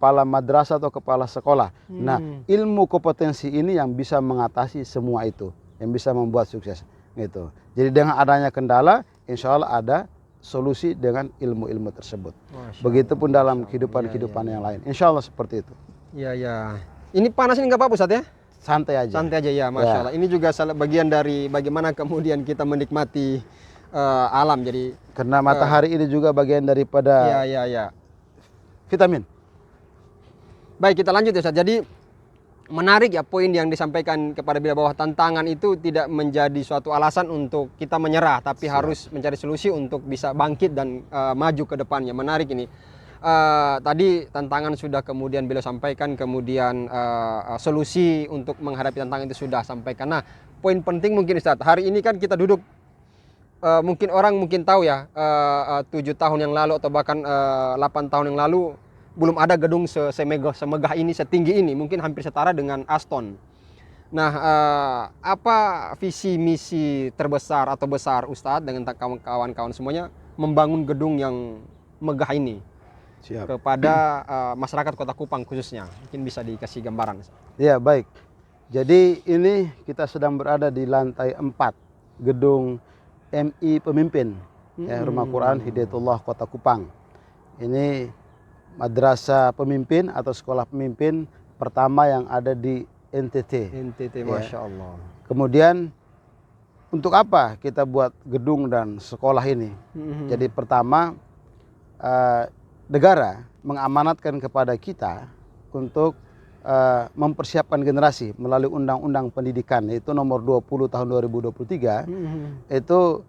kepala madrasah atau kepala sekolah. Nah, ilmu kompetensi ini yang bisa mengatasi semua itu, yang bisa membuat sukses gitu. Jadi dengan adanya kendala, insya Allah ada solusi dengan ilmu-ilmu tersebut. Begitupun dalam kehidupan yang lain. Insya Allah seperti itu. Iya, ya. Ini panas ini nggak apa-apa Ustaz ya? Santai aja. Santai aja ya, Masya Allah. Ini juga bagian dari bagaimana kemudian kita menikmati alam. Jadi karena matahari ini juga bagian daripada vitamin. Baik, kita lanjut ya Ustaz. Jadi menarik ya poin yang disampaikan kepada beliau bahwa tantangan itu tidak menjadi suatu alasan untuk kita menyerah, tapi harus mencari solusi untuk bisa bangkit dan maju ke depannya. Menarik ini. Tadi tantangan sudah kemudian beliau sampaikan, kemudian solusi untuk menghadapi tantangan itu sudah sampaikan. Nah, poin penting mungkin Ustaz, hari ini kan kita duduk, mungkin orang mungkin tahu ya, 7 tahun yang lalu atau bahkan 8 tahun yang lalu belum ada gedung semegah ini, setinggi ini, mungkin hampir setara dengan Aston. Nah, apa visi misi terbesar atau besar Ustadz dengan kawan-kawan semuanya membangun gedung yang megah ini? Siap. Kepada masyarakat Kota Kupang khususnya, mungkin bisa dikasih gambaran. Ya, baik. Jadi ini kita sedang berada di lantai 4 gedung MI Pemimpin, ya, Rumah Quran Hidayatullah Kota Kupang. Ini madrasah pemimpin atau sekolah pemimpin pertama yang ada di NTT. NTT, Masya Allah. Kemudian untuk apa kita buat gedung dan sekolah ini? Jadi pertama, negara mengamanatkan kepada kita untuk mempersiapkan generasi melalui Undang-Undang Pendidikan, yaitu nomor 20 tahun 2023. Itu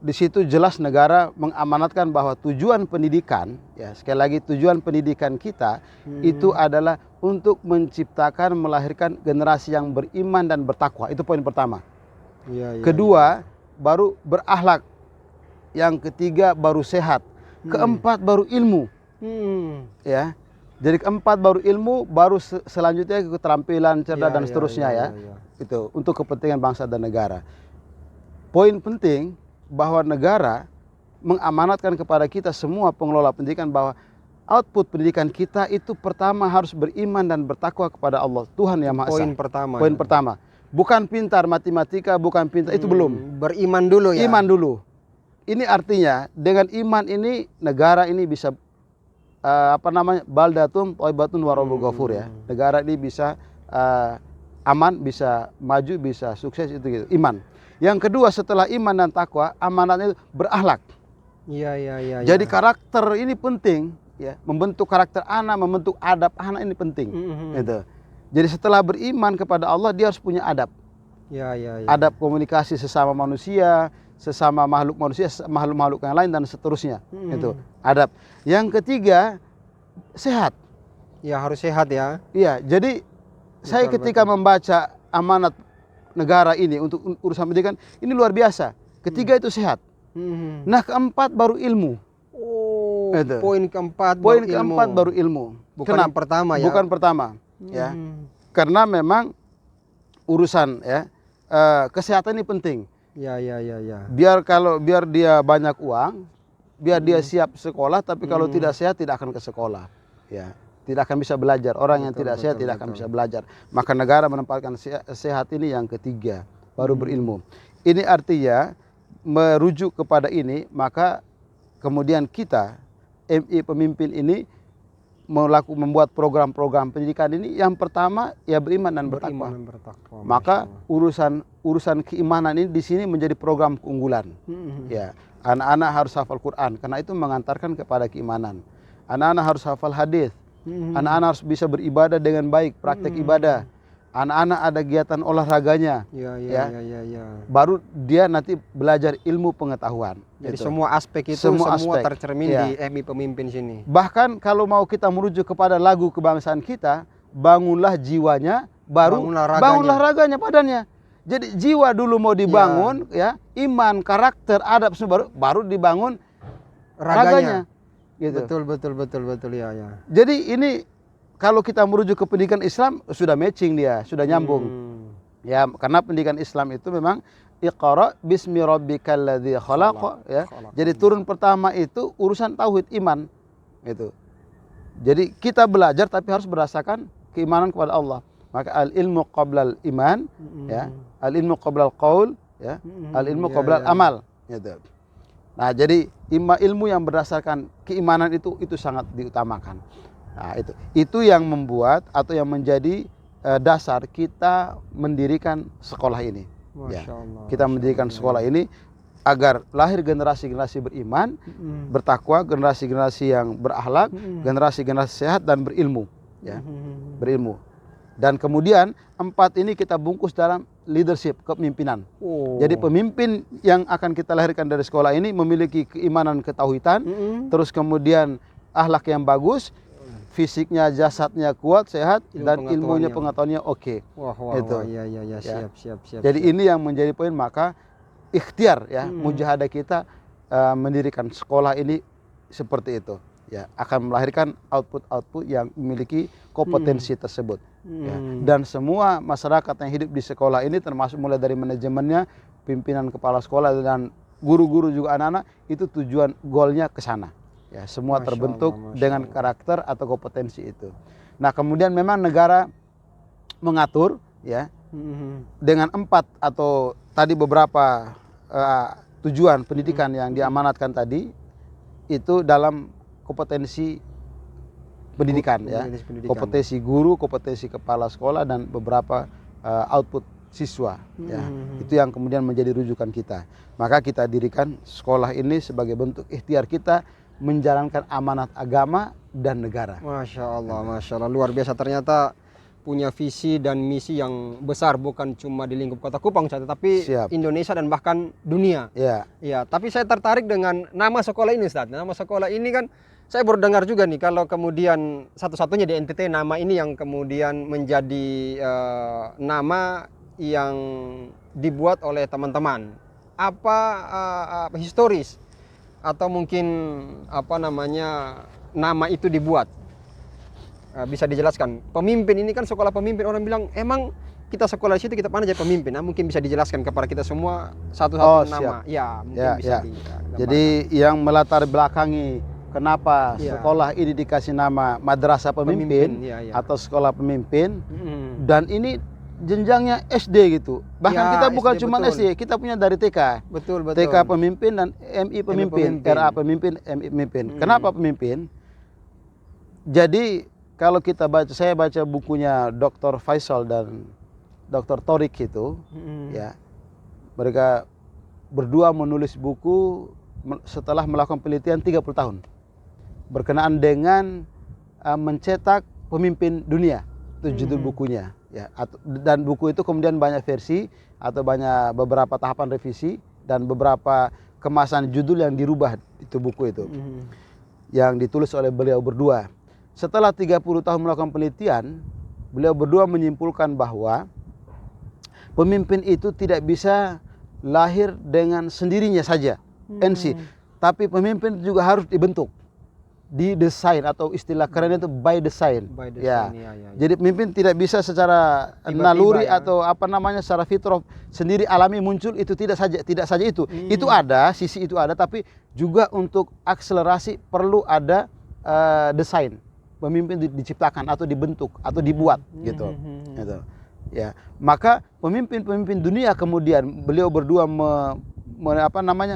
di situ jelas negara mengamanatkan bahwa tujuan pendidikan, ya sekali lagi tujuan pendidikan kita itu adalah untuk menciptakan, melahirkan generasi yang beriman dan bertakwa. Itu poin pertama. Kedua, baru berakhlak. Yang ketiga baru sehat. Keempat baru ilmu. Ya. Jadi keempat baru ilmu, baru selanjutnya keterampilan, cerdas dan seterusnya ya. Itu untuk kepentingan bangsa dan negara. Poin penting bahwa negara mengamanatkan kepada kita semua pengelola pendidikan bahwa output pendidikan kita itu pertama harus beriman dan bertakwa kepada Allah, Tuhan Yang Maha Esa. Poin pertama. Bukan pintar matematika, bukan pintar, itu belum. Beriman dulu ya. Iman dulu. Ini artinya dengan iman ini negara ini bisa baldatun thayyibatun wa rabbul ghafur ya. Negara ini bisa aman, bisa maju, bisa sukses, itu gitu. Iman. Yang kedua setelah iman dan takwa, amanatnya itu berakhlak. Jadi karakter ini penting, ya. Membentuk karakter anak, membentuk adab anak ini penting. Gitu. Jadi setelah beriman kepada Allah, dia harus punya adab. Adab komunikasi sesama manusia, sesama makhluk manusia, makhluk-makhluk yang lain dan seterusnya. Itu adab. Yang ketiga, sehat. Ya, harus sehat ya. Iya, jadi saya ketika membaca amanat negara ini untuk urusan pendidikan ini luar biasa. Ketiga itu sehat. Nah, keempat baru ilmu. Poin keempat baru ilmu. Bukan yang pertama ya. Bukan pertama, ya. Karena memang urusan ya kesehatan ini penting. Biar dia banyak uang, biar dia siap sekolah, tapi kalau tidak sehat tidak akan ke sekolah. Ya. Tidak akan bisa belajar. Orang yang tidak sehat tidak akan bisa belajar. Maka negara menempatkan sehat ini yang ketiga, baru berilmu. Ini artinya merujuk kepada ini, maka kemudian kita MI Pemimpin ini membuat program-program pendidikan ini. Yang pertama ya beriman dan bertakwa. Maka urusan keimanan ini di sini menjadi program keunggulan. Ya, anak-anak harus hafal Quran karena itu mengantarkan kepada keimanan. Anak-anak harus hafal hadis. Anak-anak harus bisa beribadah dengan baik, praktek ibadah. Anak-anak ada kegiatan olahraganya. Baru dia nanti belajar ilmu pengetahuan. Jadi semua aspek itu semua tercermin di MI Pemimpin sini. Bahkan kalau mau kita merujuk kepada lagu kebangsaan kita, bangunlah jiwanya, baru bangunlah raganya, badannya. Jadi jiwa dulu mau dibangun, ya, iman, karakter, adab semua baru dibangun raganya. Gitu. Betul ya. Jadi ini kalau kita merujuk ke pendidikan Islam sudah matching dia, sudah nyambung. Ya, karena pendidikan Islam itu memang Iqra bismi rabbikal ladzi khalaq, ya. Jadi turun pertama itu urusan tauhid iman. Itu. Jadi kita belajar tapi harus berdasarkan keimanan kepada Allah. Maka al ilmu qablal iman, ya, al ilmu qablal qaul, ya, al ilmu qablal amal, gitu. Nah, jadi ilmu yang berdasarkan keimanan itu sangat diutamakan. Nah, itu yang membuat atau yang menjadi dasar kita mendirikan sekolah ini. Ya, kita mendirikan sekolah ini agar lahir generasi-generasi beriman, bertakwa, generasi-generasi yang berakhlak, generasi-generasi sehat dan berilmu, ya, berilmu. Dan kemudian 4 ini kita bungkus dalam leadership, kepemimpinan. Jadi pemimpin yang akan kita lahirkan dari sekolah ini memiliki keimanan ketauhidan, terus kemudian akhlak yang bagus, fisiknya, jasadnya kuat, sehat, dan ilmunya, pengetahuannya oke. Itu. Iya, siap. Jadi ini yang menjadi poin, maka ikhtiar, ya, mujahadah kita mendirikan sekolah ini seperti itu, ya, akan melahirkan output yang memiliki kompetensi tersebut, ya. Dan semua masyarakat yang hidup di sekolah ini, termasuk mulai dari manajemennya, pimpinan kepala sekolah dan guru-guru juga anak-anak, itu tujuan goalnya ke sana, ya, semua terbentuk dengan karakter atau kompetensi itu. Nah, kemudian memang negara mengatur, ya, dengan 4 atau tadi beberapa tujuan pendidikan yang diamanatkan tadi itu dalam kompetensi pendidikan, ya, kompetensi guru, kompetensi kepala sekolah, dan beberapa output siswa, ya. Itu yang kemudian menjadi rujukan kita. Maka kita dirikan sekolah ini sebagai bentuk ikhtiar kita menjalankan amanat agama dan negara. Masya Allah, luar biasa. Ternyata punya visi dan misi yang besar, bukan cuma di lingkup Kota Kupang saja, tapi Indonesia dan bahkan dunia. Ya, tapi saya tertarik dengan nama sekolah ini, Ustaz. Nama sekolah ini kan saya baru dengar juga nih, kalau kemudian satu-satunya di NTT nama ini yang kemudian menjadi nama yang dibuat oleh teman-teman. Apa historis atau mungkin nama itu dibuat? Bisa dijelaskan. Pemimpin ini kan sekolah pemimpin, orang bilang emang kita sekolah di situ kita mana jadi pemimpin. Nah, mungkin bisa dijelaskan kepada kita semua satu-satu nama. Ya, mungkin bisa digambarkan. Jadi yang melatar belakangi kenapa sekolah ini dikasih nama Madrasah Pemimpin, atau sekolah pemimpin, dan ini jenjangnya SD gitu. Bahkan kita bukan cuma SD, kita punya dari TK. Betul. TK pemimpin dan MI pemimpin, RA pemimpin, MI pemimpin. Kenapa pemimpin? Jadi kalau kita baca, saya baca bukunya Dr. Faisal dan Dr. Torik itu, ya, mereka berdua menulis buku setelah melakukan penelitian 30 tahun berkenaan dengan mencetak pemimpin dunia. Itu judul bukunya, ya. Dan buku itu kemudian banyak versi atau banyak beberapa tahapan revisi dan beberapa kemasan judul yang dirubah itu buku itu, yang ditulis oleh beliau berdua. Setelah 30 tahun melakukan penelitian, beliau berdua menyimpulkan bahwa pemimpin itu tidak bisa lahir dengan sendirinya saja, tapi pemimpin juga harus dibentuk, didesain, atau istilah keren itu by design. Ya. Jadi pemimpin tidak bisa secara naluri atau secara fitrah sendiri alami muncul, itu tidak saja itu. Itu ada, sisi itu ada, tapi juga untuk akselerasi perlu ada desain. Pemimpin diciptakan atau dibentuk atau dibuat, gitu. Ya, maka pemimpin dunia kemudian beliau berdua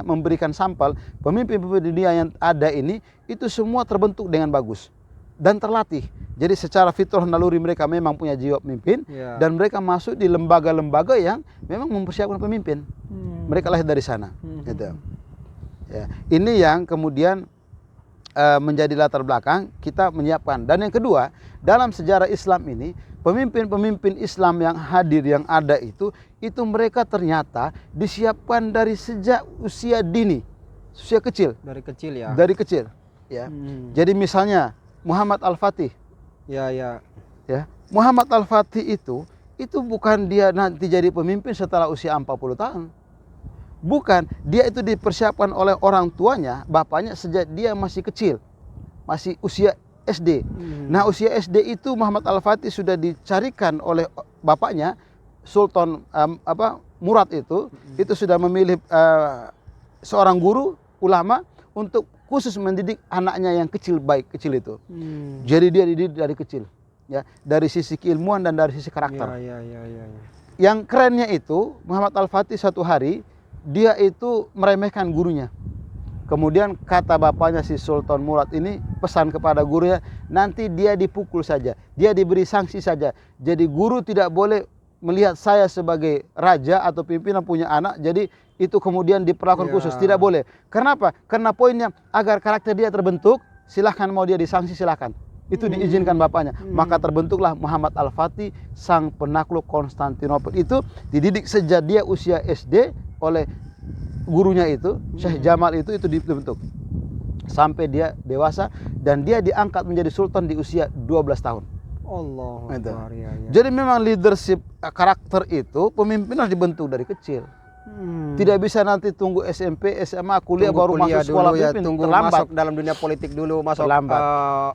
memberikan sampel pemimpin dunia yang ada ini, itu semua terbentuk dengan bagus dan terlatih. Jadi secara fitrah naluri mereka memang punya jiwa pemimpin, dan mereka masuk di lembaga-lembaga yang memang mempersiapkan pemimpin. Mereka lahir dari sana, gitu. Ya, ini yang kemudian menjadi latar belakang kita menyiapkan. Dan yang kedua, dalam sejarah Islam ini, pemimpin-pemimpin Islam yang hadir, yang ada itu mereka ternyata disiapkan dari sejak usia dini, usia kecil. Dari kecil, ya. Dari kecil, ya. Jadi misalnya Muhammad Al-Fatih, ya. Muhammad Al-Fatih itu bukan dia nanti jadi pemimpin setelah usia 40 tahun. Bukan, dia itu dipersiapkan oleh orang tuanya, bapaknya, sejak dia masih kecil, masih usia SD. Nah, usia SD itu Muhammad Al-Fatih sudah dicarikan oleh bapaknya, Sultan Murad itu sudah memilih seorang guru ulama untuk khusus mendidik anaknya yang kecil baik kecil itu. Jadi dia dididik dari kecil, ya, dari sisi keilmuan dan dari sisi karakter. Ya. Yang kerennya itu Muhammad Al-Fatih satu hari dia itu meremehkan gurunya. Kemudian kata bapaknya si Sultan Murad ini pesan kepada gurunya, nanti dia dipukul saja, dia diberi sanksi saja. Jadi guru tidak boleh melihat saya sebagai raja atau pimpinan punya anak, jadi itu kemudian diperlakukan khusus, tidak boleh. Kenapa? Karena poinnya agar karakter dia terbentuk, silahkan mau dia disanksi silahkan. Itu diizinkan bapaknya. Maka terbentuklah Muhammad Al-Fatih, sang penakluk Konstantinopel. Itu dididik sejak dia usia SD oleh gurunya itu, Syekh Jamal itu dibentuk. Sampai dia dewasa dan dia diangkat menjadi sultan di usia 12 tahun. Allah Akbar, ya. Jadi memang leadership karakter itu pemimpin harus dibentuk dari kecil. Tidak bisa nanti tunggu SMP, SMA, kuliah baru masuk sekolah pemimpin. Tunggu terlambat. masuk dalam dunia politik dulu, masuk Terlambat.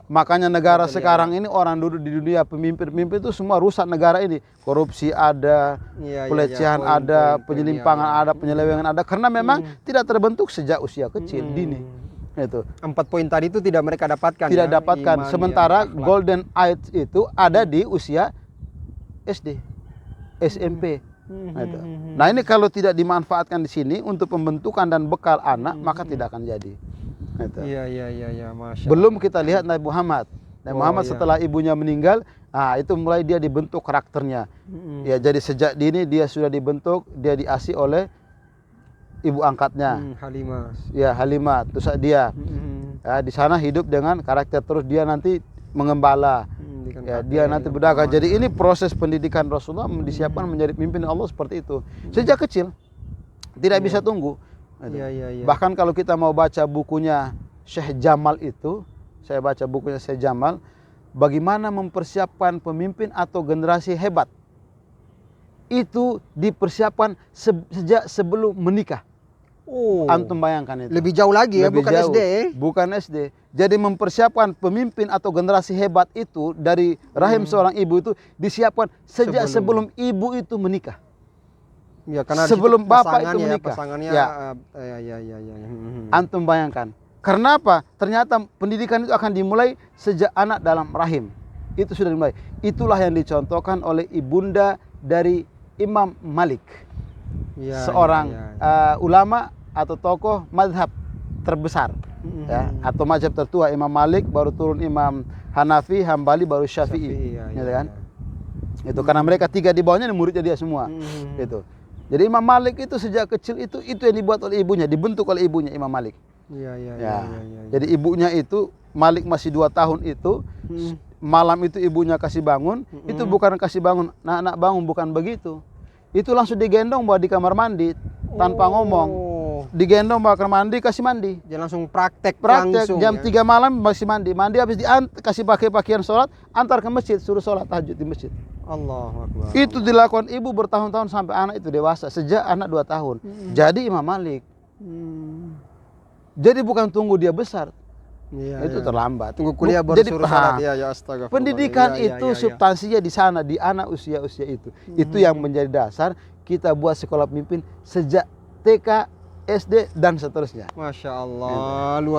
Makanya negara sekarang ini orang duduk di dunia pemimpin itu semua rusak negara ini. Korupsi ada, pelecehan ada, penyimpangan ada, penyelewengan ada. Karena memang tidak terbentuk sejak usia kecil, dini. Itu 4 poin tadi itu tidak mereka dapatkan. Tidak dapatkan. Iman, sementara golden age itu ada di usia SD, SMP. Nah ini kalau tidak dimanfaatkan di sini untuk pembentukan dan bekal anak, maka tidak akan jadi. Iya, Masya Belum kita lihat Nabi Muhammad. Nabi Muhammad setelah ibunya meninggal, itu mulai dia dibentuk karakternya. Ya, jadi sejak dini dia sudah dibentuk, dia diasih oleh ibu angkatnya. Halimah. Ya, Halimah. Terus dia di sana hidup dengan karakter, terus dia nanti mengembala. Ya, dia nanti berdagang. Jadi ini proses pendidikan Rasulullah disiapkan menjadi pemimpin Allah seperti itu. Sejak kecil. Tidak bisa tunggu. Bahkan kalau kita mau baca bukunya Syekh Jamal itu, saya baca bukunya Syekh Jamal, bagaimana mempersiapkan pemimpin atau generasi hebat. Itu dipersiapkan sejak sebelum menikah. Antum bayangkan itu. Lebih jauh lagi ya, bukan jauh. SD. Bukan SD. Jadi mempersiapkan pemimpin atau generasi hebat itu dari rahim seorang ibu itu disiapkan sejak sebelum ibu itu menikah. Ya, karena sebelum bapak itu menikah. Pasangannya, ya. Antum bayangkan. Karena apa? Ternyata pendidikan itu akan dimulai sejak anak dalam rahim. Itu sudah dimulai. Itulah yang dicontohkan oleh ibunda dari Imam Malik. Seorang ulama atau tokoh mazhab terbesar, ya, atau mazhab tertua. Imam Malik, baru turun Imam Hanafi, Hambali, baru Syafi'i, kan? Itu karena mereka tiga di bawahnya muridnya dia semua. Itu. Jadi Imam Malik itu sejak kecil itu yang dibuat oleh ibunya, dibentuk oleh ibunya Imam Malik. Jadi ibunya itu Malik masih 2 tahun itu, malam itu ibunya kasih bangun, itu bukan kasih bangun, nak bangun, bukan begitu. Itu langsung digendong bawa di kamar mandi tanpa ngomong. Digendong bawa ke kamar mandi, kasih mandi. Dia langsung praktek langsung, jam 3 malam masih mandi. Mandi habis kasih pakai pakaian sholat, antar ke masjid, suruh sholat tahajud di masjid. Allahu Akbar. Itu dilakukan ibu bertahun-tahun sampai anak itu dewasa, sejak anak 2 tahun. Jadi Imam Malik. Jadi bukan tunggu dia besar. Itu terlambat. Tunggu kuliah baru suruh sholat. Astagfirullah. Pendidikan itu substansinya di sana, di anak usia-usia itu. Itu yang menjadi dasar kita buat sekolah pemimpin sejak TK, SD dan seterusnya. Masya Allah.